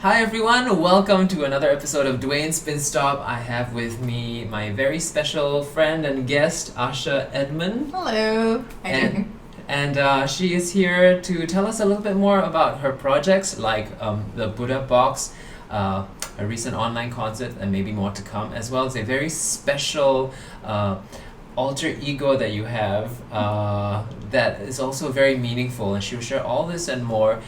Hi everyone, welcome to another episode of Dwayne Spin Stop. I have with me my very special friend and guest, Asha Edmund. Hello. And she is here to tell us a little bit more about her projects like the Buddha Box, a recent online concert, and maybe more to come, as well as a very special alter ego that you have that is also very meaningful, and she'll share all this and more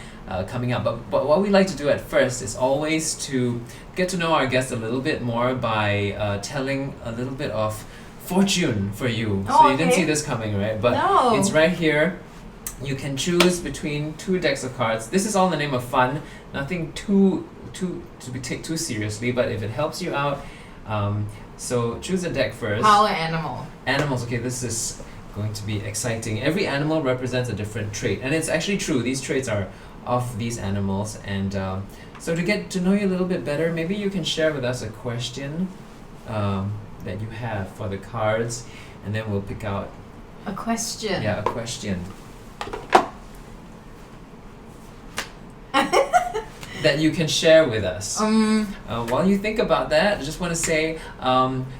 coming up. But what we like to do at first is always to get to know our guests a little bit more by telling a little bit of fortune for you. Oh, so you didn't okay. see this coming, right? But No. it's right here. You can choose between two decks of cards. This is all in the name of fun. Nothing to be taken too seriously, but if it helps you out, so choose a deck first. Power animal. Animals, okay, this is going to be exciting. Every animal represents a different trait, and it's actually true. These traits are of these animals, and so to get to know you a little bit better, maybe you can share with us a question that you have for the cards, and then we'll pick out A question. a question that you can share with us. While you think about that, I just want to say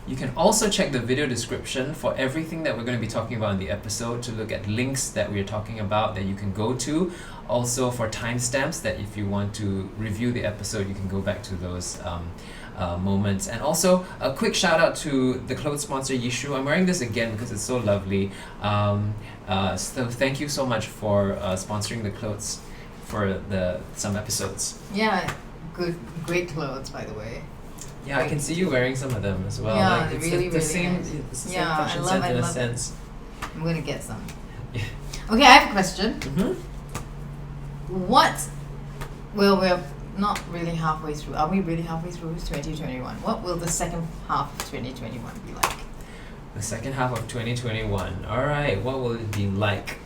you can also check the video description for everything that we're going to be talking about in the episode to look at links that we're talking about that you can go to. Also for timestamps that if you want to review the episode, you can go back to those moments. And also a quick shout out to the clothes sponsor Yishu. I'm wearing this again because it's so lovely. So thank you so much for sponsoring the clothes for some episodes. Yeah, great clothes, by the way. Yeah, I can see you wearing some of them as well. Yeah, like it's really, the really same, nice. it's the same Yeah, fashion I sense in a love it. sense. I'm gonna get some. Yeah. Okay, I have a question. Mm-hmm. Well, we're not really halfway through. Are we really halfway through 2021? What will the second half of 2021 be like? The second half of 2021. All right, what will it be like?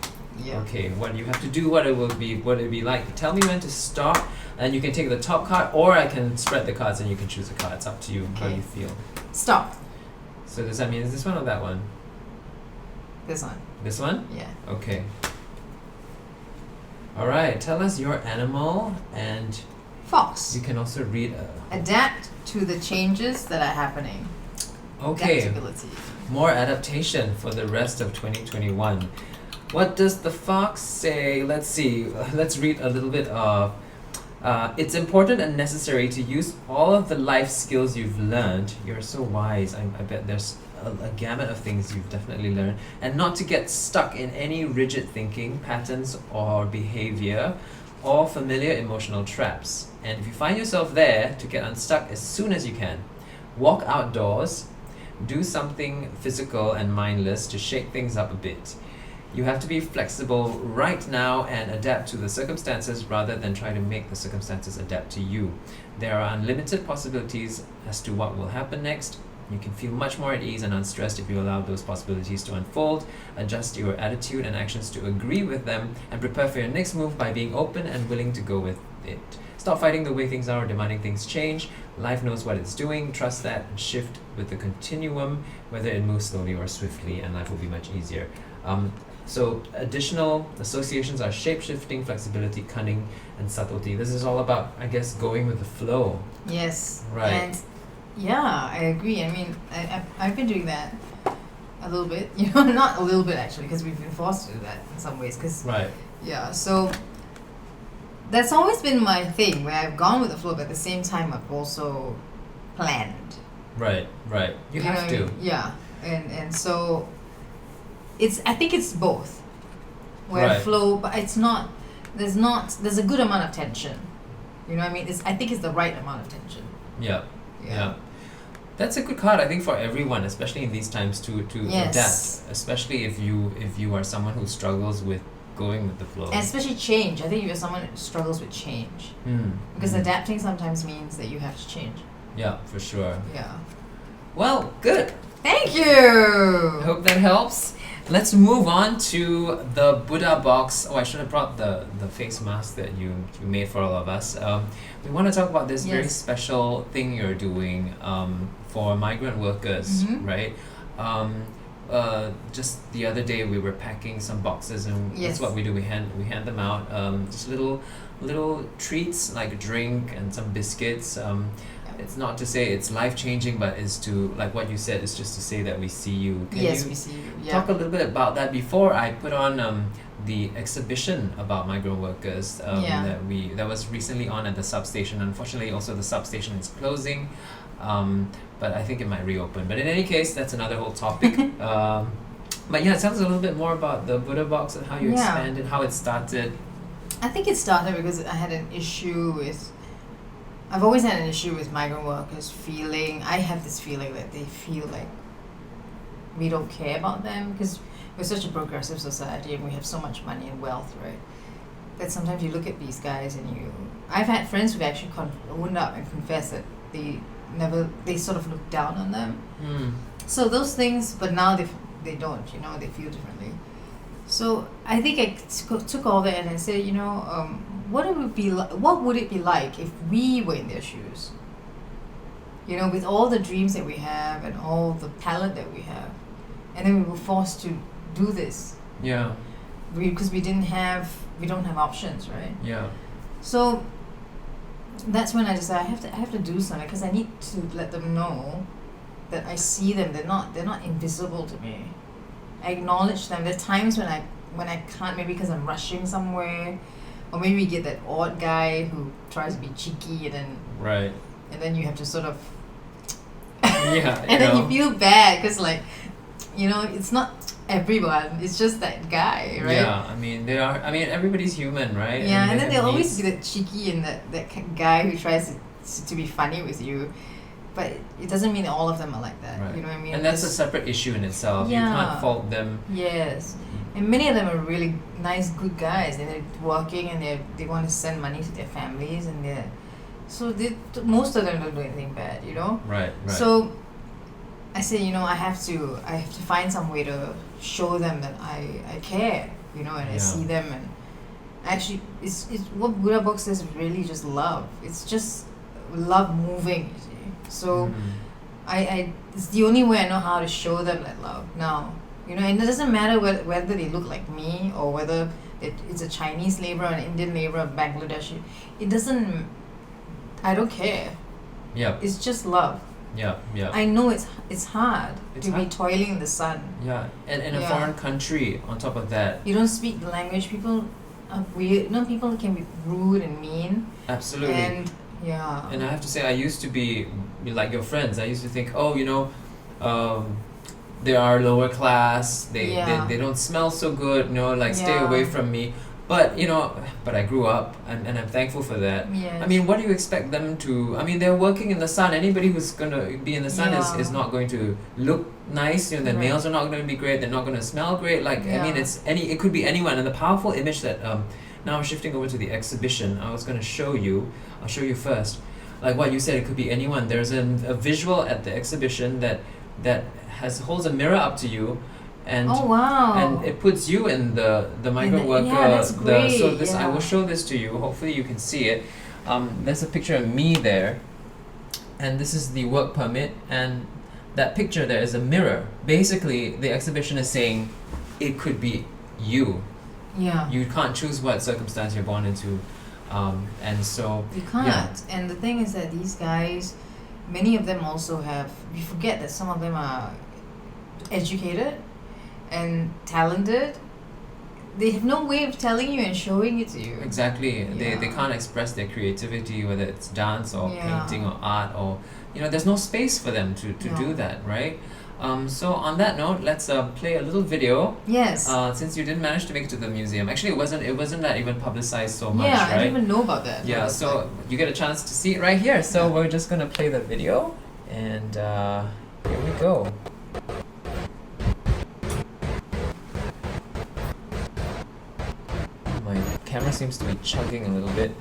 Yeah. Okay, what you have to do, what it will be like. Tell me when to stop, and you can take the top card, or I can spread the cards and you can choose a card. It's up to you how Okay. you feel. Stop. So does that mean is this one or that one? This one. This one? Yeah. Okay. All right, tell us your animal, and Fox. you can also read. Adapt to the changes that are happening. Okay. Adaptability. More adaptation for the rest of 2021. What does the fox say? Let's see. Let's read a little bit of. It's important and necessary to use all of the life skills you've learned. You're so wise. I bet there's a gamut of things you've definitely learned. And not to get stuck in any rigid thinking patterns or behavior or familiar emotional traps. And if you find yourself there, to get unstuck as soon as you can. Walk outdoors. Do something physical and mindless to shake things up a bit. You have to be flexible right now and adapt to the circumstances rather than try to make the circumstances adapt to you. There are unlimited possibilities as to what will happen next. You can feel much more at ease and unstressed if you allow those possibilities to unfold. Adjust your attitude and actions to agree with them, and prepare for your next move by being open and willing to go with it. Stop fighting the way things are or demanding things change. Life knows what it's doing. Trust that and shift with the continuum, whether it moves slowly or swiftly, and life will be much easier. So additional associations are shape-shifting, flexibility, cunning, and subtlety. This is all about, I guess, going with the flow. Yes. Right. And yeah, I agree. I mean, I've been doing that a little bit. You know, not a little bit actually, because we've been forced to do that in some ways. Cause Right. yeah, so that's always been my thing, where I've gone with the flow, but at the same time I've also planned. Right. You know have what I to. mean? Yeah, and so I think it's both. Where Right. flow, but it's not. There's a good amount of tension. You know what I mean? I think it's the right amount of tension. Yeah. That's a good card, I think, for everyone, especially in these times, to Yes. adapt. Especially if you are someone who struggles with going with the flow. And especially change. I think if you're someone who struggles with change. Because adapting sometimes means that you have to change. Yeah, for sure. Yeah. Well, good. Thank I you! hope that helps. Let's move on to the Buddha box. Oh, I should have brought the face mask that you made for all of us. We want to talk about this very Yes. special thing you're doing for migrant workers, Mhm. right? just the other day we were packing some boxes, and Yes. that's what we do. We hand them out. Just little treats like a drink and some biscuits. It's not to say it's life changing, but it's to, like what you said, it's just to say that we see you. Can Yes, you we see you. Yeah. talk a little bit about that before I put on the exhibition about migrant workers Yeah. that was recently on at the Substation. Unfortunately, also the Substation is closing, but I think it might reopen. But in any case, that's another whole topic. But yeah, tell us a little bit more about the Buddha Box and how you Yeah. expanded, how it started. I think it started because I had an issue with. I've always had an issue with migrant workers feeling. I have this feeling that they feel like we don't care about them because we're such a progressive society and we have so much money and wealth, right? That sometimes you look at these guys and you. I've had friends who've actually owned up and confessed that they sort of look down on them. So those things, but now they don't, they feel differently. So I think I took all that and I said, what would it be like if we were in their shoes? With all the dreams that we have and all the talent that we have, and then we were forced to do this. Yeah. Because we don't have options, right? Yeah. So that's when I decided I have to do something because I need to let them know that I see them. They're not invisible to me. I acknowledge them. There are times when I can't, maybe because I'm rushing somewhere, or maybe we get that odd guy who tries to be cheeky Right. and then you have to sort of Yeah. and then you feel bad because it's not everyone. It's just that guy, right? Yeah, I mean everybody's human, right? Yeah, and they then have there'll always needs. be that cheeky and that guy who tries to be funny with you, but it doesn't mean that all of them are like that. Right. You know what I mean? And that's a It's- separate issue in itself. You Yeah. can't fault them. Yes, and many of them are really nice, good guys, and they're working and they want to send money to their families, and most of them don't do anything bad, Right, right. So I said, I have to find some way to show them that I care, and I Yeah. see them, and actually it's what Buddha Box says is really just love. It's just love moving, you see. So I it's the only way I know how to show them that love now. And it doesn't matter whether they look like me or whether it's a Chinese labourer, an Indian labourer, Bangladeshi. It doesn't. I don't care. Yeah, It's just love. yeah, yeah. I know it's hard It's to be hard. toiling in the sun. Yeah, and in a Yeah. foreign country, on top of that, You don't speak the language. People are weird. People can be rude and mean. absolutely. And yeah. And I have to say, I used to be like your friends. I used to think, they are lower class. Yeah. They don't smell so good. Stay Yeah. away from me. But but I grew up, and I'm thankful for that. Yes. I mean, what do you expect them to? I mean, they're working in the sun. Anybody who's gonna be in the sun Yeah. is not going to look nice. Their Right. nails are not going to be great. They're not going to smell great. I mean, Yeah. it could be anyone. And the powerful image that now I'm shifting over to the exhibition. I was going to show you. I'll show you first. Like what you said, it could be anyone. There's a visual at the exhibition that holds a mirror up to you, and Oh wow. and it puts you in the migrant the- worker. yeah, that's great, So this I yeah. will show this to you. Hopefully you can see it. There's a picture of me there, and this is the work permit, and that picture there is a mirror. Basically, the exhibition is saying it could be you. Yeah. You can't choose what circumstance you're born into, and so You can't. And the thing is that these guys, many of them also have. We forget that some of them are educated and talented. They have no way of telling you and showing it to you. exactly they Yeah. can't express their creativity, whether it's dance or Yeah. painting or art, or there's no space for them to do No. that, right? So on that note, let's play a little video. Yes. Since you didn't manage to make it to the museum, actually it wasn't that even publicized so much, yeah, I right? didn't even know about that. Yeah, It was so like- you get a chance to see it right here. So Yeah. we're just gonna play the video, and here we go. My camera seems to be chugging a little bit.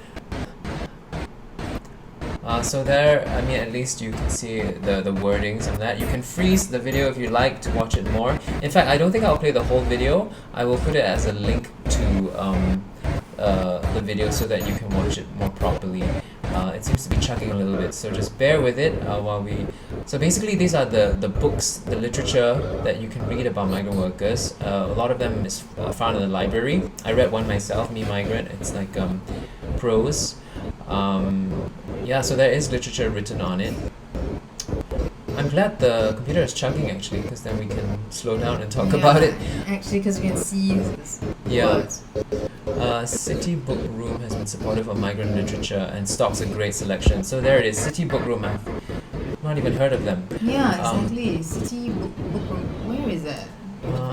So there, I mean, at least you can see the wordings and that. You can freeze the video if you like to watch it more. In fact, I don't think I'll play the whole video. I will put it as a link to the video so that you can watch it more properly. It seems to be chugging a little bit, so just bear with it while we. So basically, these are the books, the literature that you can read about migrant workers. A lot of them is found in the library. I read one myself, Me Migrant. It's like prose. Yeah, so there is literature written on it. I'm glad the computer is chugging actually, because then we can slow down and talk about it. Actually, because we can see this Yeah. words. City Book Room has been supportive of migrant literature and stocks a great selection. So there it is, City Book Room. I've not even heard of them. Yeah, exactly. City book room. Where is that?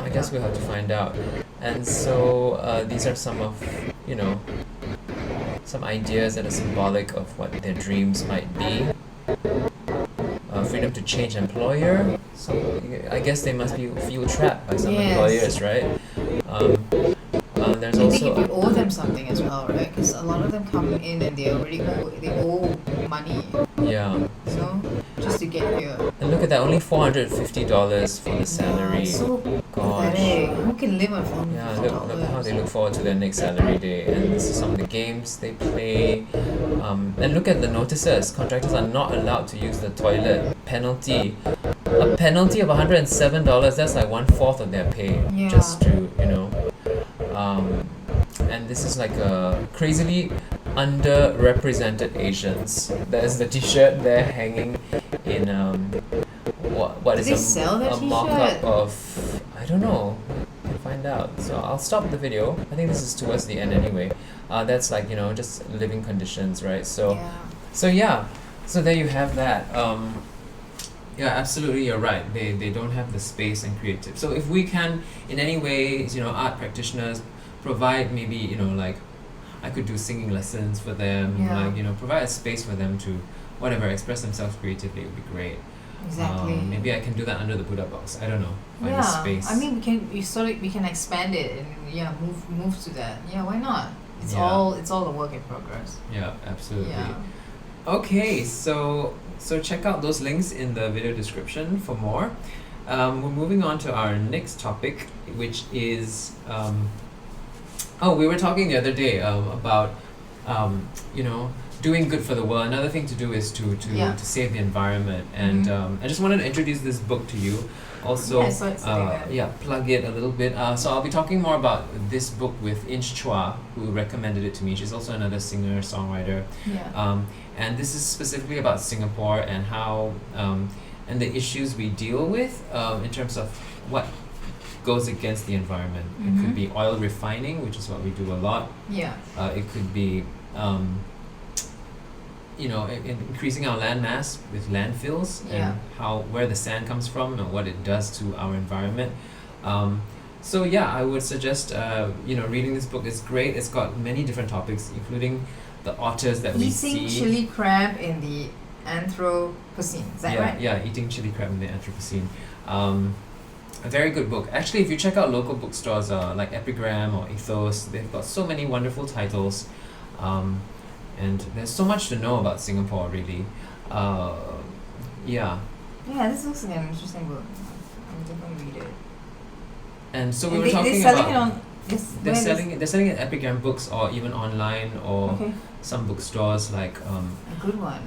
I guess we'll have to find out. And so these are some of, some ideas that are symbolic of what their dreams might be. Freedom to change employer. So I guess they must feel trapped by some employers, right? There's I think also if you owe them something as well, right? Because a lot of them come in and they owe money, yeah. just to get here. And look at that, only $450 for the salary. So Gosh. pathetic. Who can live on $450? Yeah, look how they look forward to their next salary day. And this is some of the games they play. And look at the notices. Contractors are not allowed to use the toilet. Penalty. A penalty of $107, that's like 1/4 of their pay. Yeah. Just to, and this is like a crazily underrepresented Asians. There's the t-shirt there hanging in what is Do they sell that a t-shirt? mock-up of, I don't know. We'll find out. So I'll stop the video. I think this is towards the end anyway. That's like, just living conditions, right? So so there you have that. Yeah, absolutely, you're right. They don't have the space and creative. So if we can, in any ways, art practitioners provide maybe, like I could do singing lessons for them, like, provide a space for them to, whatever, express themselves creatively, it would be great. Exactly. Maybe I can do that under the Buddha box. I don't know. Find a space. I mean, we can expand it and move to that. Yeah, why not? It's all a work in progress. Yeah, absolutely. Yeah. Okay, so check out those links in the video description for more. We're moving on to our next topic, which is we were talking the other day about doing good for the world. Another thing to do is to save the environment, and I just wanted to introduce this book to you. Also, plug it a little bit. So I'll be talking more about this book with Inch Chua, who recommended it to me. She's also another singer songwriter. And this is specifically about Singapore and how and the issues we deal with in terms of what goes against the environment. It could be oil refining, which is what we do a lot. It could be increasing our land mass with landfills and where the sand comes from and what it does to our environment. I would suggest reading this book. It's great. It's got many different topics, including the otters that we see. Eating chili crab in the Anthropocene. Is that right? Yeah, eating chili crab in the Anthropocene. A very good book. Actually, if you check out local bookstores like Epigram or Ethos, they've got so many wonderful titles. And there's so much to know about Singapore, really. Yeah, this looks like an interesting book. I'm definitely read it. And so we were talking about they're selling it at Epigram Books or even online or some bookstores like a good one.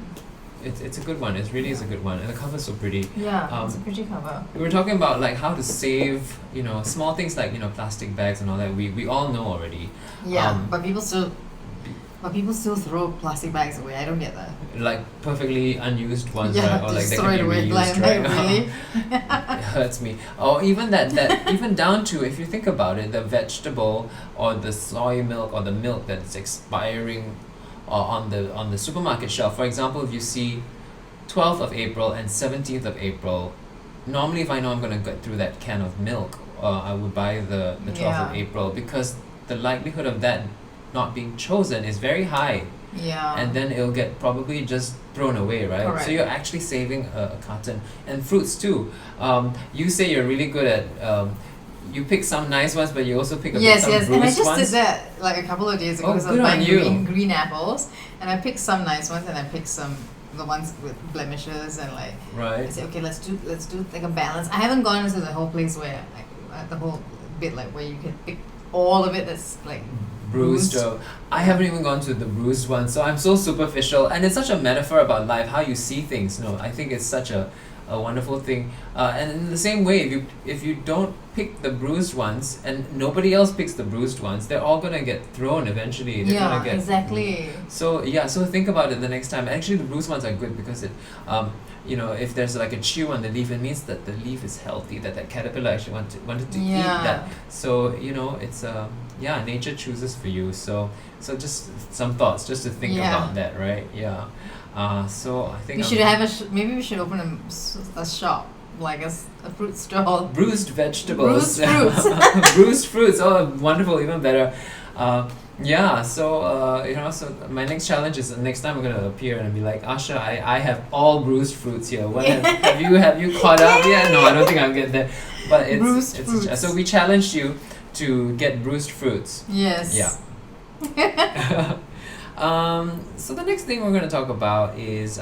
It's a good one. It really is a good one, and the cover's so pretty. Yeah, it's a pretty cover. We were talking about like how to save, small things like plastic bags and all that. We all know already. Yeah, but people still throw plastic bags away. I don't get that. Like perfectly unused ones, right? Or like they throw it can be away. reused, Like, right? really? It hurts me. Or even that even down to, if you think about it, the vegetable or the soy milk or the milk that's expiring on the supermarket shelf. For example, if you see 12th of April and 17th of April, normally if I know I'm going to get through that can of milk, I would buy the 12th of April, because the likelihood of that not being chosen is very high. And then it'll get probably just thrown away, right? Correct. So you're actually saving a carton. And fruits too. You say you're really good at you pick some nice ones, but you also pick some bruised ones. And I just did that like a couple of days ago, because I was buying green apples, and I picked some nice ones, and I picked the ones with blemishes, and like I said, okay, let's do like a balance. I haven't gone into the whole place where like the whole bit like where you can pick all of it that's like Bruised. I haven't even gone to the bruised one, so I'm so superficial. And it's such a metaphor about life, how you see things. No, I think it's such a wonderful thing. And in the same way, if you don't pick the bruised ones and nobody else picks the bruised ones, they're all gonna get thrown eventually. They're Yeah, gonna get, exactly. So think about it the next time. Actually, the bruised ones are good because it, if there's like a chew on the leaf, it means that the leaf is healthy. That caterpillar actually wanted to eat that. So it's nature chooses for you. So just some thoughts, just to think about that, right? Yeah. So I think we should have maybe we should open a shop, like a fruit stall. Bruised vegetables. Bruised fruits. Bruised fruits. Oh, wonderful, even better. So my next challenge is next time I'm gonna appear and be like, Asha, I have all bruised fruits here. What have you caught up yet? No, I don't think I'll get there. But it's fruits. So we challenged you to get bruised fruits. Yes. Yeah. So the next thing we're going to talk about is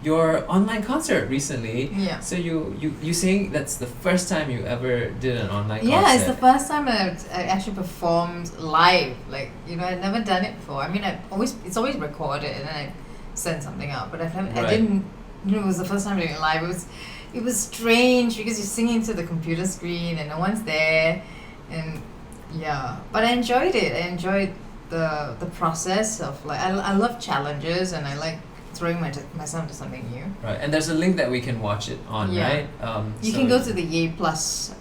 your online concert recently. Yeah. So you saying that's the first time you ever did an online concert? Yeah, it's the first time I actually performed live. Like, I'd never done it before. I mean, it's always recorded and then I send something out, but I didn't. It was the first time doing it live. It was strange because you're singing to the computer screen and no one's there, and but I enjoyed it. I enjoyed the process of I love challenges and I like throwing myself into something new. Right, and there's a link that we can watch it on, right? You can go to the Yay Plus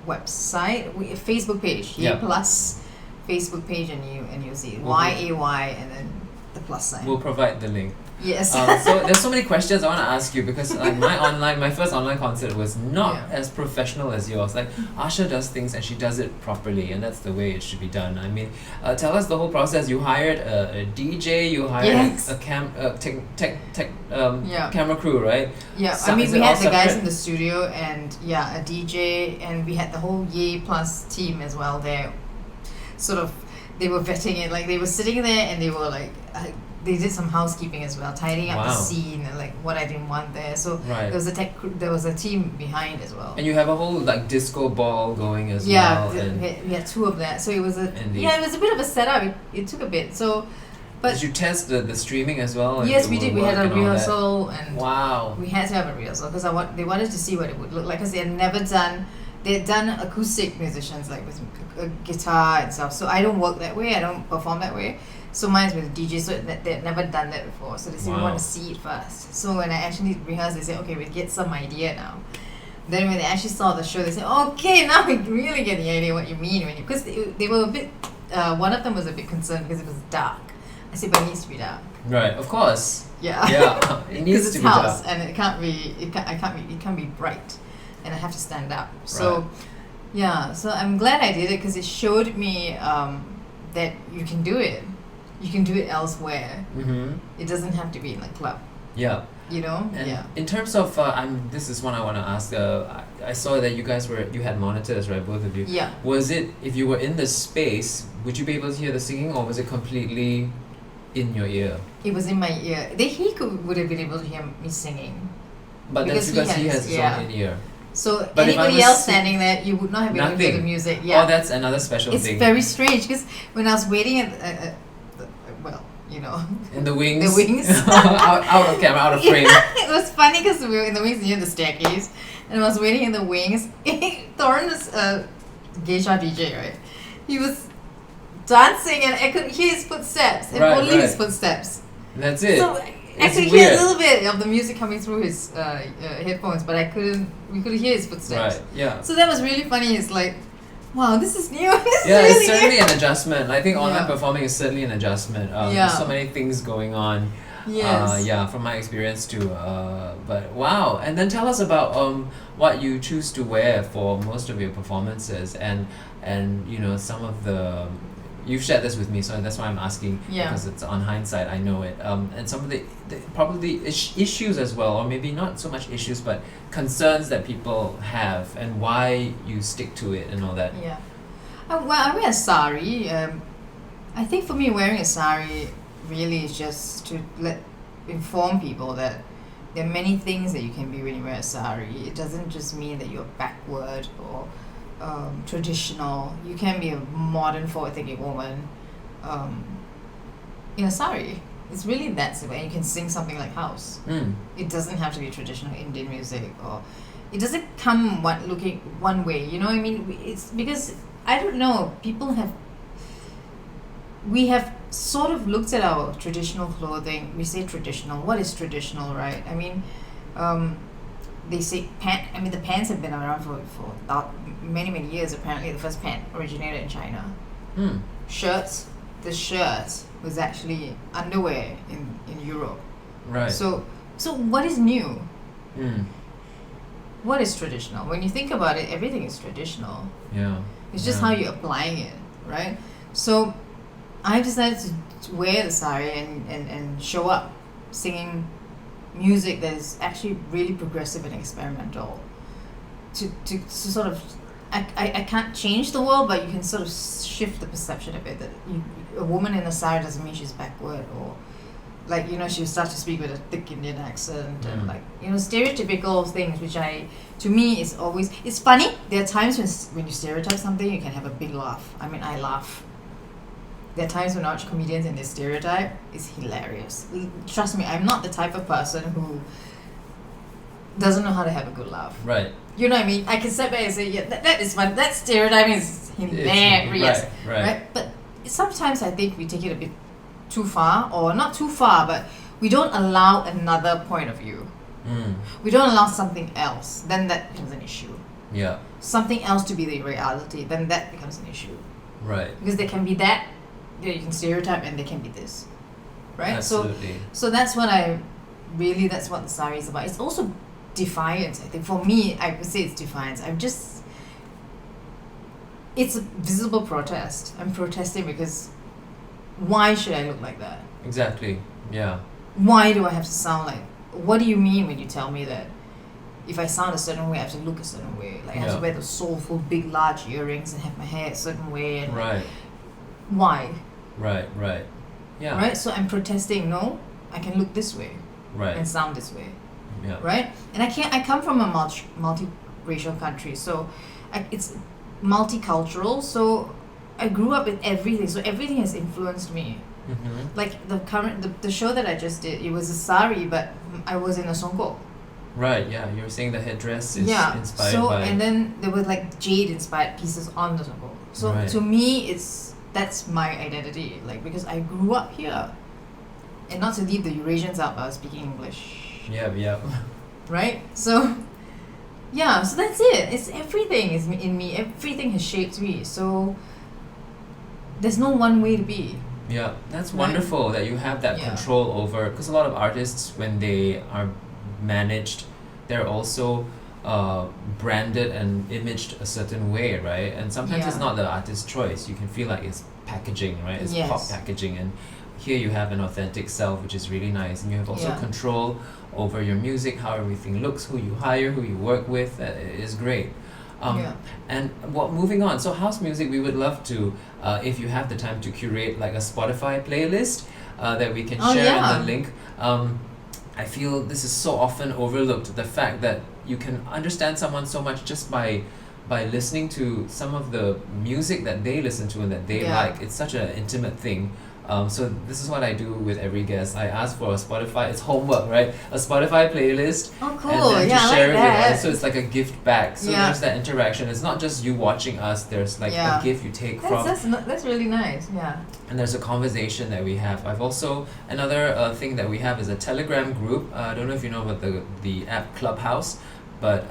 website, Facebook page, Yay Plus Facebook page, and you'll see YAY and then the plus sign. We'll provide the link. Yes. So there's so many questions I want to ask you because my first online concert was not as professional as yours. Like Asha does things and she does it properly, and that's the way it should be done. I mean, tell us the whole process. You hired a DJ, you hired a camera crew, right? Yeah, So, we had the guys in the studio and a DJ, and we had the whole Yay Plus team as well there. Sort of, they were vetting it. Like they were sitting there and they were like. They did some housekeeping as well, tidying up the scene and like what I didn't want there. So there was a team behind as well. And you have a whole like disco ball going as well. Yeah, we had two of that. So it was it was a bit of a setup. It took a bit. So, but did you test the streaming as well? Yes, we did. We had a rehearsal and wow. We had to have a rehearsal because they wanted to see what it would look like because they had done acoustic musicians like with a guitar and stuff. So I don't work that way. I don't perform that way. So mine's with DJ, so they'd never done that before. So they said, we want to see it first. So when I actually rehearsed, they said, okay, we get some idea now. Then when they actually saw the show, they said, okay, now we really get the idea what you mean. Because they were a bit, one of them was a bit concerned because it was dark. I said, but it needs to be dark. Right, of course. Yeah. Yeah, it needs to be dark. Because it's house, and it can't be bright. And I have to stand up. So, so I'm glad I did it because it showed me that you can do it. You can do it elsewhere. Mm-hmm. It doesn't have to be in a club. Yeah. And in terms of, this is one I want to ask. I saw that you had monitors, right, both of you. Yeah. Was it, if you were in the space, would you be able to hear the singing, or was it completely in your ear? It was in my ear. Would have been able to hear me singing. But that's because he has his own in-ear. So but anybody else standing there, you would not have been able to hear the music. Yeah. Oh, that's another special thing. It's very strange because when I was waiting in the wings. The wings. out of camera, out of frame. It was funny because we were in the wings near the staircase, and I was waiting in the wings. Thorne was a geisha DJ, right? He was dancing, and I could hear his footsteps, and only his footsteps. That's it. So I could hear a little bit of the music coming through his headphones, but we could hear his footsteps. Right. Yeah. So that was really funny. It's like, wow, this is new. It's certainly an adjustment. I think online performing is certainly an adjustment. There's so many things going on. Yes. From my experience too. But wow. And then tell us about what you choose to wear for most of your performances, and some of the. You've shared this with me, so that's why I'm asking, because it's on hindsight, I know it. And some of the probably issues as well, or maybe not so much issues, but concerns that people have, and why you stick to it and all that. Yeah. Well, I wear a sari. I think for me, wearing a sari really is just to inform people that there are many things that you can be when you wear a sari. It doesn't just mean that you're backward or traditional. You can be a modern forward-thinking woman in a sari. It's really that simple. And you can sing something like house. It doesn't have to be traditional Indian music, or it doesn't come looking one way. You know what I mean? It's because I don't know. We have sort of looked at our traditional clothing. We say traditional. What is traditional, right? I mean, they say the pants have been around for many, many years. Apparently, the first pant originated in China. Shirts. The shirt was actually underwear in Europe. Right. So what is new? What is traditional? When you think about it, everything is traditional. Yeah. It's just how you're applying it, right? So I decided to wear the sari and show up singing music that is actually really progressive and experimental. To sort of, I can't change the world, but you can sort of shift the perception of it, that a woman in a sari doesn't mean she's backward, or like, you know, she'll start to speak with a thick Indian accent and like, you know, stereotypical things, which to me is always, it's funny. There are times when you stereotype something, you can have a big laugh. I mean, I laugh. There are times when I watch comedians and they stereotype, it's hilarious. Trust me, I'm not the type of person who doesn't know how to have a good laugh. Right. You know what I mean? I can sit back and say, yeah, that is fun. That stereotyping is hilarious. Right. But sometimes I think we take it a bit too far, or not too far, but we don't allow another point of view. We don't allow something else. Then that becomes an issue. Yeah. Something else to be the reality. Then that becomes an issue. Right. Because there can be that, you can stereotype, and there can be this. Right? Absolutely. So that's what that's what the sari is about. It's also defiance. I think for me, I would say it's defiance. It's a visible protest. I'm protesting because why should I look like that? Exactly. Yeah. Why do I have to sound like? What do you mean when you tell me that if I sound a certain way, I have to look a certain way? Like I have to wear those soulful, big, large earrings and have my hair a certain way. And right. Why? Right. Yeah. Right. So I'm protesting. No, I can look this way. Right. And sound this way. Yeah. Right. And I come from a multi-racial country, so it's multicultural. So I grew up with everything. So everything has influenced me. Like the show that I just did, it was a sari, but I was in a songkok. Right, yeah. You were saying the headdress is inspired by... and then there were like jade inspired pieces on the songkok. So to me, that's my identity. Like, because I grew up here. And not to leave the Eurasians out, but I was speaking English. Yeah. Right? So that's it. It's everything is in me. Everything has shaped me. So there's no one way to be. Yeah, that's wonderful that you have that control over, because a lot of artists, when they are managed, they're also branded and imaged a certain way, right? And sometimes it's not the artist's choice. You can feel like it's packaging, right? It's pop packaging, and here you have an authentic self, which is really nice, and you have also control over your music, how everything looks, who you hire, who you work with. Is great. And moving on, so house music, we would love to, if you have the time, to curate like a Spotify playlist that we can share in the link. I feel this is so often overlooked, the fact that you can understand someone so much just by listening to some of the music that they listen to and that they like. It's such an intimate thing. So this is what I do with every guest. I ask for a Spotify, it's homework, right? A Spotify playlist. Oh, cool. And then to share it with that. us. So it's like a gift back. So there's that interaction. It's not just you watching us, there's like a gift you take from. That's really nice, And there's a conversation that we have. I've also, another thing that we have is a Telegram group. I don't know if you know about the app Clubhouse, but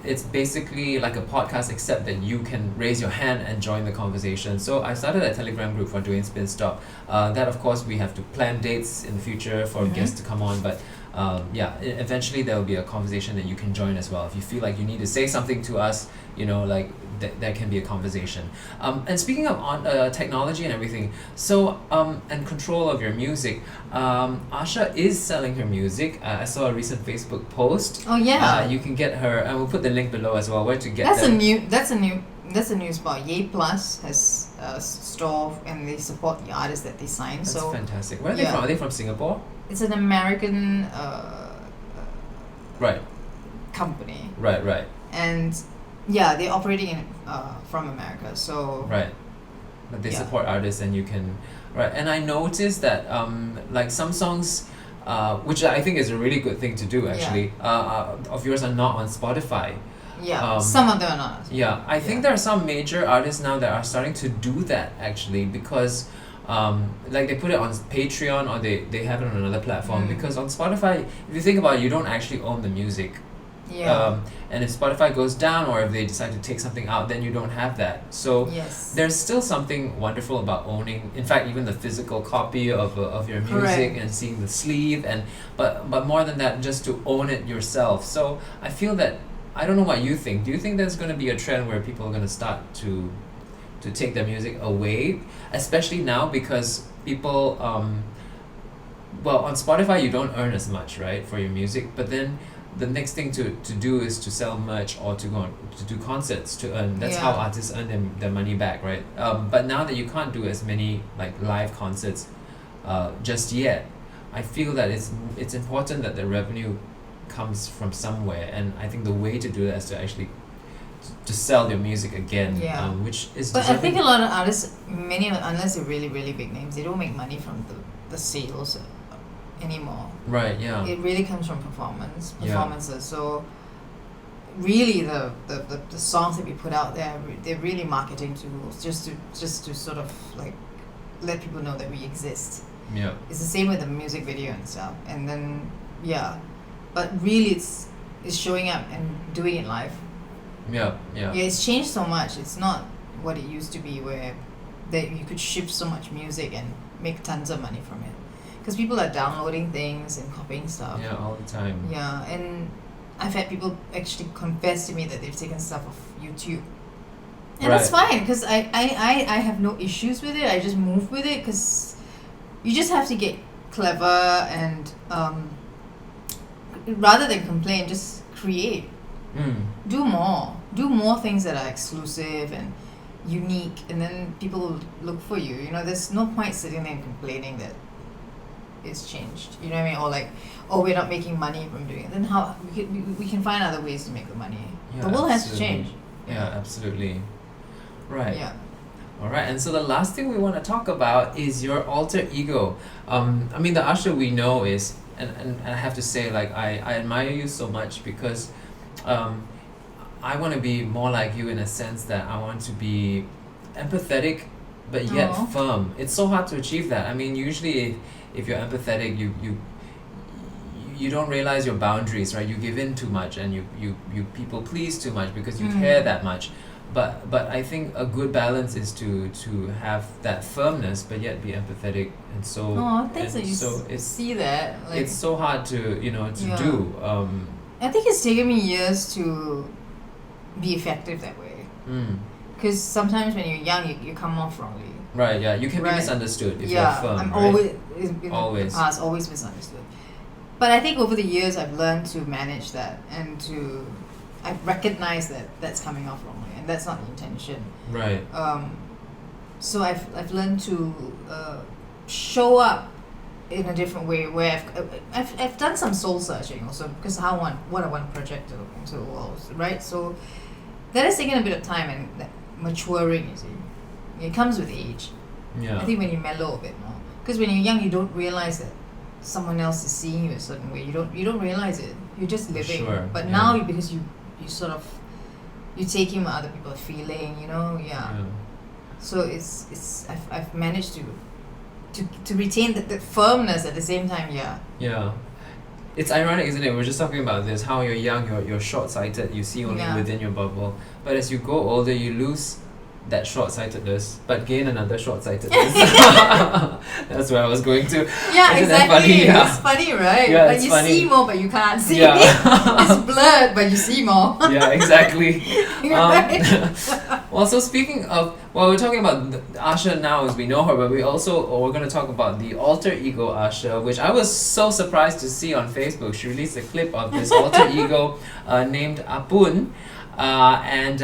it's basically like a podcast, except that you can raise your hand and join the conversation. So I started a Telegram group for Dwayne Spin Stop. That, of course, we have to plan dates in the future for guests to come on, but eventually there will be a conversation that you can join as well. If you feel like you need to say something to us, you know, like that can be a conversation. And speaking of technology and everything, so and control of your music, Asha is selling her music. I saw a recent Facebook post. Oh yeah. You can get her, and we'll put the link below as well, where to get That's them. a new spot. Yay Plus has a store, and they support the artists that they sign. That's so fantastic. Where are they from? Are they from Singapore? It's an American right. company. Right. And Yeah, they're operating in from America, so Right. But they Yeah. support artists, and you can, right. And I noticed that like some songs, which I think is a really good thing to do actually, of yours are not on Spotify. yeah, some of them are not. Yeah, I think Yeah. there are some major artists now that are starting to do that actually, because like they put it on Patreon, or they have it on another platform, because on Spotify, if you think about it, you don't actually own the music. Yeah. And if Spotify goes down, or if they decide to take something out, then you don't have that. So Yes. there's still something wonderful about owning, in fact, even the physical copy of your music, Correct. and seeing the sleeve, and but more than that, just to own it yourself. So I feel that, I don't know what you think. Do you think there's going to be a trend where people are going to start to take their music away, especially now because people well, on Spotify you don't earn as much, right, for your music, but then the next thing to do is to sell merch, or to go on to do concerts to earn. That's how Yeah. artists earn their money back, right? But now that you can't do as many like live concerts just yet, I feel that it's important that the revenue comes from somewhere, and I think the way to do that is to actually to sell your music again, Yeah. Which is But I deserving. think a lot of artists, many unless they're really really big names, they don't make money from the sales anymore. Right, yeah. It really comes from Yeah. performances. So really the songs that we put out there, they're really marketing tools, just to sort of like let people know that we exist. Yeah. It's the same with the music video and stuff. And then but really it's showing up and doing it live. Yeah, yeah. Yeah, it's changed so much. It's not what it used to be, where that you could ship so much music and make tons of money from it, because people are downloading things and copying stuff. Yeah, all the time. Yeah, and I've had people actually confess to me that they've taken stuff off YouTube. And that's Right. fine, because I have no issues with it. I just move with it, because you just have to get clever and rather than complain, just create. Do more things that are exclusive and unique, and then people will look for you. You know, there's no point sitting there and complaining that it's changed. You know what I mean? Or like, oh, we're not making money from doing it. Then how we can find other ways to make the money. Yeah, The world has to absolutely. change. Yeah, absolutely. Right. Yeah. All right, and so the last thing we want to talk about is your alter ego. I mean, the Asha we know is, and I have to say, like, I admire you so much, because I want to be more like you, in a sense that I want to be empathetic, but yet Aw. firm. It's so hard to achieve that. I mean, usually if you're empathetic, you don't realize your boundaries, right? You give in too much, and you people please too much because you care that much. But I think a good balance is to have that firmness, but yet be empathetic, and so Oh, thanks and that you so it's see that. Like, it's so hard to to Yeah. do. I think it's taken me years to be effective that way. Because sometimes when you're young, you come off wrongly. Right, yeah, you can be Right. misunderstood if Yeah, you're firm, I'm right? always in Always. the past always misunderstood. But I think over the years I've learned to manage that, and I've recognized that that's coming off wrongly, and that's not the intention. Right. So I've learned to show up in a different way, where I've done some soul searching also, because what I want to project into the world, right? So that has taken a bit of time, and that maturing, you see. It comes with age. Yeah. I think when you mellow a bit more, because when you're young, you don't realize that someone else is seeing you a certain way. You don't realize it. You're just living. Sure, But yeah. now, because you sort of you take in what other people are feeling. Yeah. So I've managed to retain the firmness at the same time. Yeah. Yeah. It's ironic, isn't it? We're just talking about this, how you're young, you're short-sighted, you see only Yeah. within your bubble. But as you go older, you lose that short-sightedness, but gain another short-sightedness. That's where I was going to. Yeah, Isn't that exactly. funny? Yeah. It's funny, right? Yeah, Like it's you funny. see more, but you can't see. Yeah. It's blurred, but you see more. Yeah, exactly. Right? Well, so speaking of, we're talking about Asha now as we know her, but we're going to talk about the alter ego Asha, which I was so surprised to see on Facebook. She released a clip of this alter ego named Ah Poon. And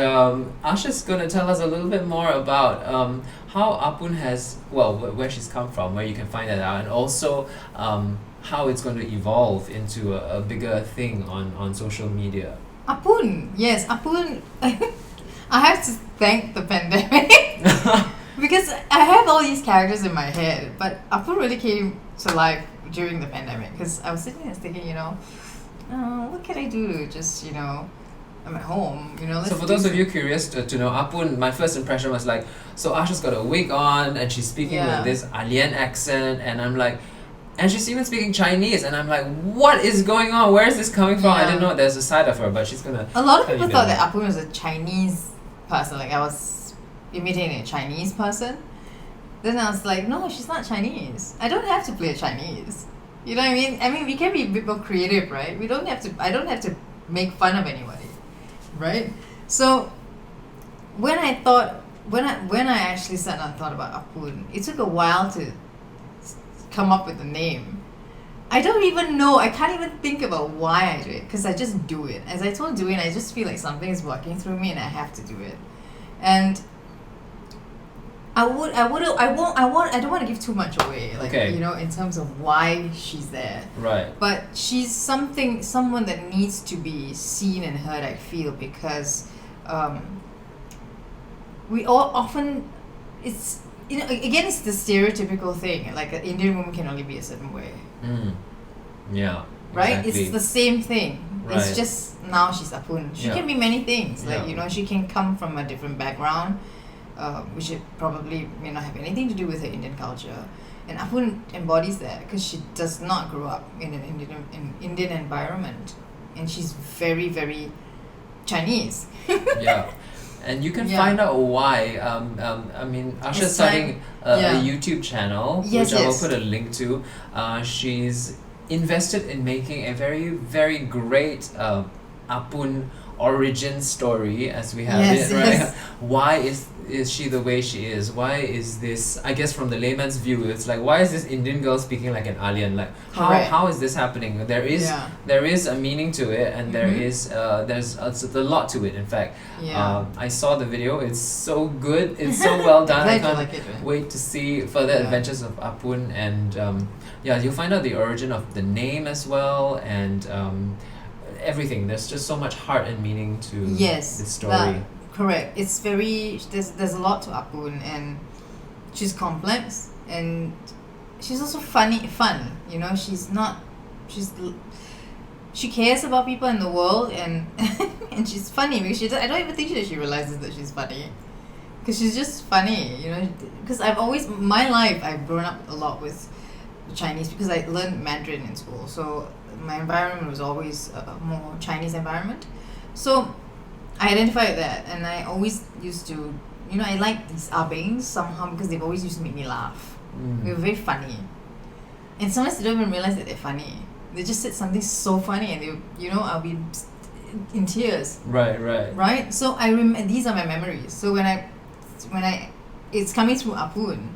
Asha's going to tell us a little bit more about how Ah Poon has, where she's come from, where you can find that out, and also how it's going to evolve into a bigger thing on social media. Ah Poon, yes, Ah Poon. I have to thank the pandemic because I have all these characters in my head, but Ah Poon really came to life during the pandemic because I was sitting there thinking, what can I do to just, I'm at home, let's So for do those of you curious to know, Ah Poon, my first impression was like, so Asha's got a wig on and she's speaking Yeah. with this alien accent, and I'm like, and she's even speaking Chinese, and I'm like, what is going on? Where is this coming from? I Yeah. didn't know there's a side of her, but she's gonna. A lot of tell you people thought that. that Ah Poon was a Chinese person, like I was imitating a Chinese person. Then I was like, no, she's not Chinese. I don't have to play Chinese. You know what I mean? I mean, we can be a bit more creative, right? We don't have to. I don't have to make fun of anybody, right? So when I actually sat down and thought about Ah Poon, it took a while to come up with a name. I don't even know. I can't even think about why I do it because I just do it. As I told Dwayne, I just feel like something is working through me and I have to do it. And I don't want to give too much away, like Okay. in terms of why she's there. Right. But she's someone that needs to be seen and heard. I feel because we all often it's again it's the stereotypical thing, like an Indian woman can only be a certain way. Yeah. Right? Exactly. It's the same thing. Right. It's just now she's Ah Poon. She Yeah. can be many things. Like, Yeah. she can come from a different background, which it probably may not have anything to do with her Indian culture. And Ah Poon embodies that because she does not grow up in an Indian environment. And she's very, very Chinese. Yeah. And you can Yeah. find out why. I mean, Asha's It's starting a yeah. YouTube channel, Yes, which I will yes. put a link to. She's invested in making a very, very great Ah Poon origin story, as we have Yes, it, right? yes. Why is she the way she is? Why is this? I guess from the layman's view, it's like, why is this Indian girl speaking like an alien? Like, Correct. how is this happening? There is Yeah. there is a meaning to it, and there Mhm. is there's a lot to it. In fact, Yeah. I saw the video. It's so good. It's so well done. I Glad you can't like it, man. wait to see further Yeah. adventures of Ah Poon, and yeah, you'll find out the origin of the name as well, and everything. There's just so much heart and meaning to Yes, this story. correct. It's very there's a lot to Ah Poon, and she's complex and she's also fun. She cares about people in the world, and and she's funny because I don't even think she realizes that she's funny because she's just funny. Because my life I've grown up a lot with Chinese because I learned Mandarin in school, so my environment was always a more Chinese environment. So I identify with that, and I always used to, I like these abings somehow because they've always used to make me laugh. They were very funny, and sometimes they don't even realize that they're funny. They just said something so funny, and I'll be in tears. Right. Right. So these are my memories. So when I, it's coming through Ah Poon,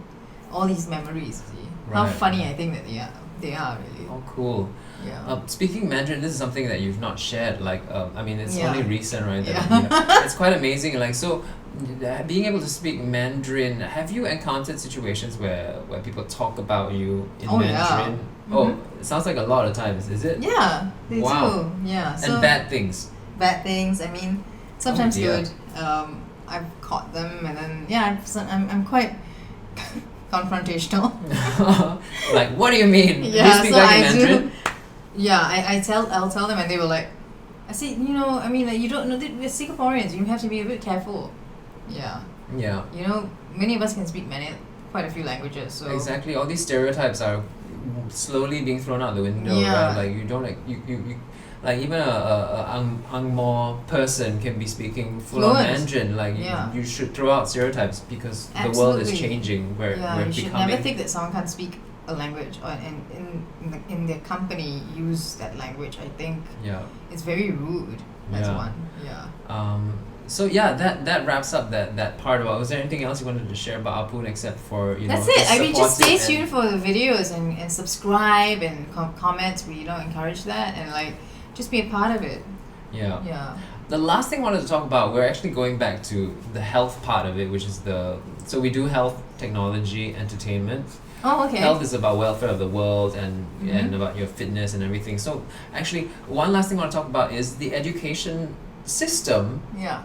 all these memories. See how Right. funny I think that they are. They are really. Oh, cool. Yeah. Speaking Mandarin, this is something that you've not shared. Like, I mean, it's Yeah. only recent, right? That, Yeah. it's quite amazing. Like, so being able to speak Mandarin, have you encountered situations where people talk about you in Oh, yeah. Mandarin? Oh, it sounds like a lot of times, is it? Yeah, they Wow. do. Yeah. So And bad things. bad things. I mean, sometimes dear. good. I've caught them, and then I'm quite confrontational. Like, what do you mean? Yeah, you speak so like in I Mandarin? do. Yeah, I'll tell them, and they were like, I say, I mean, like, you don't know, we're Singaporeans. You have to be a bit careful. Yeah, Yeah. many of us can speak quite a few languages. So Exactly. All these stereotypes are slowly being thrown out the window, Yeah. right? Like, you don't like you like even a Angmo person can be speaking full on Fluent. Mandarin. Like Yeah. you should throw out stereotypes because the world is Absolutely. changing. We're you should becoming. never think that someone can't speak a language or in their company use that language. I think Yeah. it's very rude. That's Yeah. one. Yeah. So yeah, that wraps up that part about. Was there anything else you wanted to share about Ah Poon except for That's know, it. I mean, just stay support it tuned for the videos and subscribe and comment. We encourage that, and like just be a part of it. Yeah. Yeah. The last thing I wanted to talk about, we're actually going back to the health part of it, which is so we do health, technology, entertainment. Oh, okay. Health is about welfare of the world and Mhm. about your fitness and everything. So actually, one last thing I want to talk about is the education system Yeah.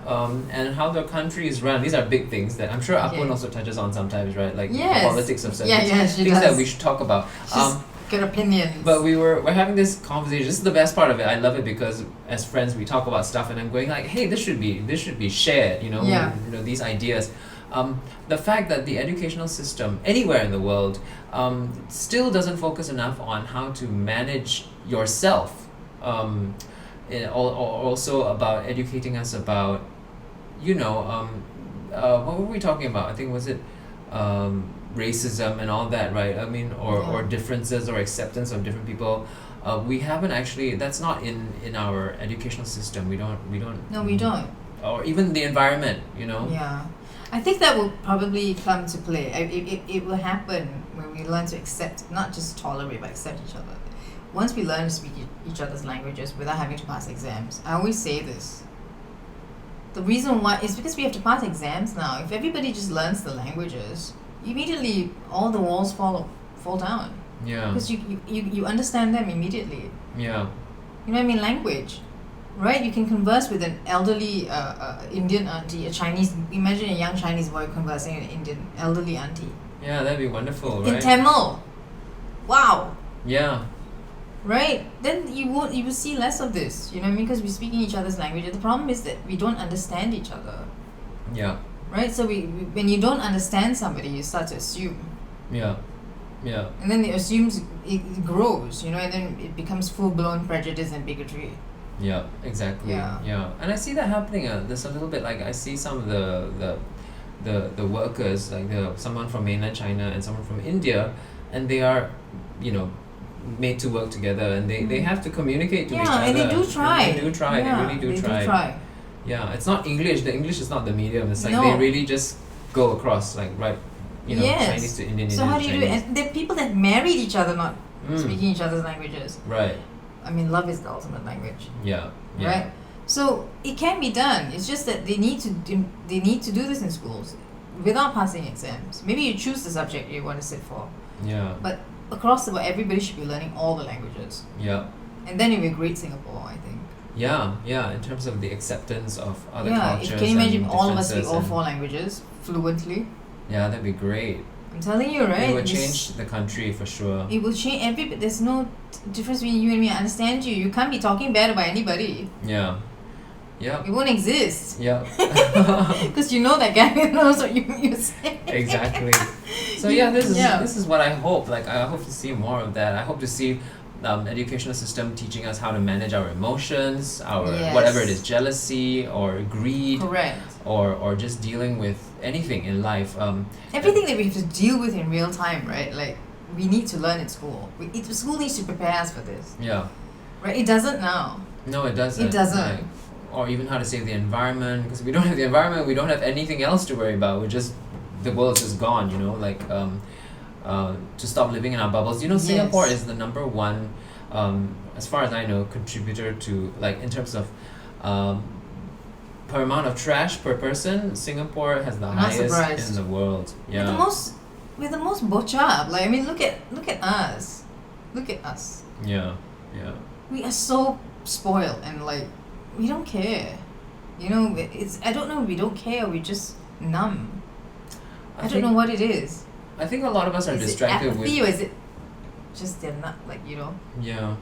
and how the country is run. These are big things that I'm sure Ah Poon Okay. also touches on sometimes, right? Like Yes. the politics of certain Yeah, she things does. that we should talk about. She's got opinions. But we're having this conversation. This is the best part of it. I love it because as friends we talk about stuff, and I'm going like, hey, this should be shared. You know, Yeah. these ideas. The fact that the educational system anywhere in the world still doesn't focus enough on how to manage yourself. Or also about educating us about, what were we talking about? I think was it racism and all that, right? I mean, or Yeah. differences or acceptance of different people. We haven't actually. That's not in our educational system. We don't. No, we don't. Or even the environment. Yeah. I think that will probably come to play. It will happen when we learn to accept, not just tolerate, but accept each other. Once we learn to speak each other's languages without having to pass exams, I always say this. The reason why is because we have to pass exams now. If everybody just learns the languages, immediately all the walls fall down. Yeah. Because you understand them immediately. Yeah. You know what I mean? Language. Right? You can converse with an elderly Indian auntie, a Chinese. Imagine a young Chinese boy conversing with an Indian elderly auntie. Yeah, that'd be wonderful, right? In Tamil. Wow. Yeah. Right? Then you will see less of this. You know what I mean? Because we're speaking each other's language. The problem is that we don't understand each other. Yeah. Right? So we when you don't understand somebody, you start to assume. Yeah. Yeah. And then it grows, and then it becomes full-blown prejudice and bigotry. Yeah, exactly. Yeah. And I see that happening. There's a little bit like I see some of the workers, like someone from mainland China and someone from India, and they are, made to work together, and they have to communicate to each other. Yeah, and they do try. And they do try. Yeah, they really do they try. Yeah, it's not English. The English is not the medium. It's like No. they really just go across, like right, Yes. Chinese to Indian. So Indian how to do you do it? Chinese. And there are people that married each other, not Mm. speaking each other's languages. Right. I mean, love is the ultimate language, Yeah. Yeah. right? So it can be done. It's just that they need to do this in schools without passing exams. Maybe you choose the subject you want to sit for, Yeah. but across the board, everybody should be learning all the languages, Yeah. and then it will be great Singapore, I think. Yeah. In terms of the acceptance of other Yeah, cultures. can you imagine and all of us speak differences all and- 4 languages fluently? Yeah, that'd be great. I'm telling you, right? It would This- change the country for sure. It will change there's no difference between you and me. I understand you. You can't be talking bad about anybody. Yeah. Yeah. It won't exist. Yeah. Because you know that guy knows what you're saying. Exactly. So yeah, this Yeah. is what I hope. Like I hope to see more of that. I hope to see educational system teaching us how to manage our emotions, our Yes. whatever it is, jealousy or greed, Correct. or just dealing with anything in life. Everything that we have to deal with in real time, right? Like, we need to learn in school. School needs to prepare us for this. Yeah. Right? It doesn't now. No, it doesn't. It doesn't. Like, or even how to save the environment, because if we don't have the environment, we don't have anything else to worry about. The world's just gone, like to stop living in our bubbles. Singapore Yes. is the number one, as far as I know, contributor to, like, in terms of per amount of trash per person, Singapore has the I'm not highest surprised. in the world. Yeah. We're the most bocha. Like, I mean, look at us. Look at us. Yeah. We are so spoiled and, like, we don't care. I don't know if we don't care or we just numb. I don't know what it is. I think a lot of us are Is it distracted apathy with. or is it just they're not, like, Yeah.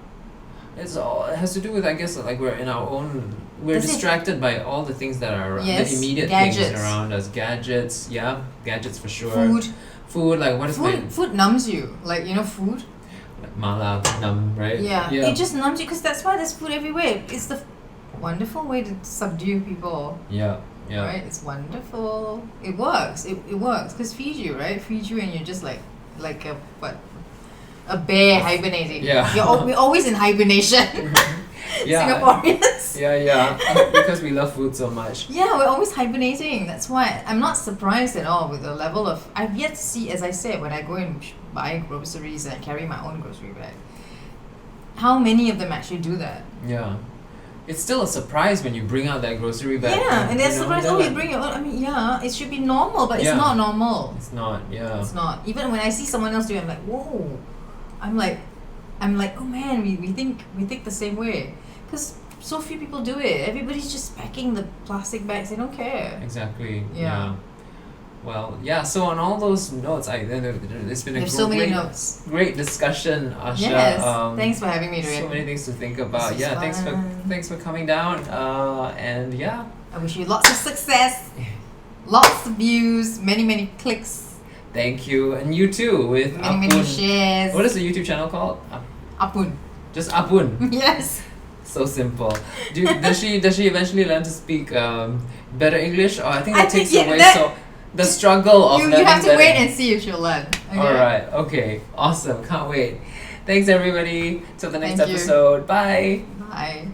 It has to do with, I guess, like we're Does it- distracted by all the things that are around, Yes, the immediate gadgets. things around us. Gadgets, gadgets for sure. Food, like what is Food numbs you. Like, food. like mala, numb, right? Yeah. It just numbs you because that's why there's food everywhere. It's the wonderful way to subdue people. Yeah. Right? It's wonderful. It works. It works. Because feed you, right? Feed you and you're just like a bear hibernating. Yeah. We're always in hibernation. Yeah. Singaporeans. Yeah. Because we love food so much. Yeah, we're always hibernating. That's why I'm not surprised at all with the level of... I've yet to see, as I said, when I go and buy groceries and I carry my own grocery bag, how many of them actually do that. Yeah. it's still a surprise when you bring out that grocery bag. Yeah, and they're you know, surprised. they're Oh, like, you bring your own. I mean, yeah, it should be normal, but Yeah. it's not normal. It's not, yeah. It's not. Even when I see someone else do it, I'm like, whoa. I'm like, oh man, we think the same way, because so few people do it. Everybody's just packing the plastic bags. They don't care. Exactly. Yeah. Well, yeah. So on all those notes, it's been a There's so many great, notes. great discussion, Asha. Yes. Thanks for having me, So Dwayne. many things to think about. This was Yeah. fun. Thanks for coming down. And yeah. I wish you lots of success, lots of views, many clicks, Thank you, and you too with Ah many Poon. shares. What is the YouTube channel called? Ah Poon. Just Ah Poon. Yes. So simple. Does she eventually learn to speak better English, or I think that takes away the struggle of You learning have to better. wait and see if she'll learn. Okay? Alright, okay. Awesome. Can't wait. Thanks everybody. Till the next Thank you. episode. Bye. Bye.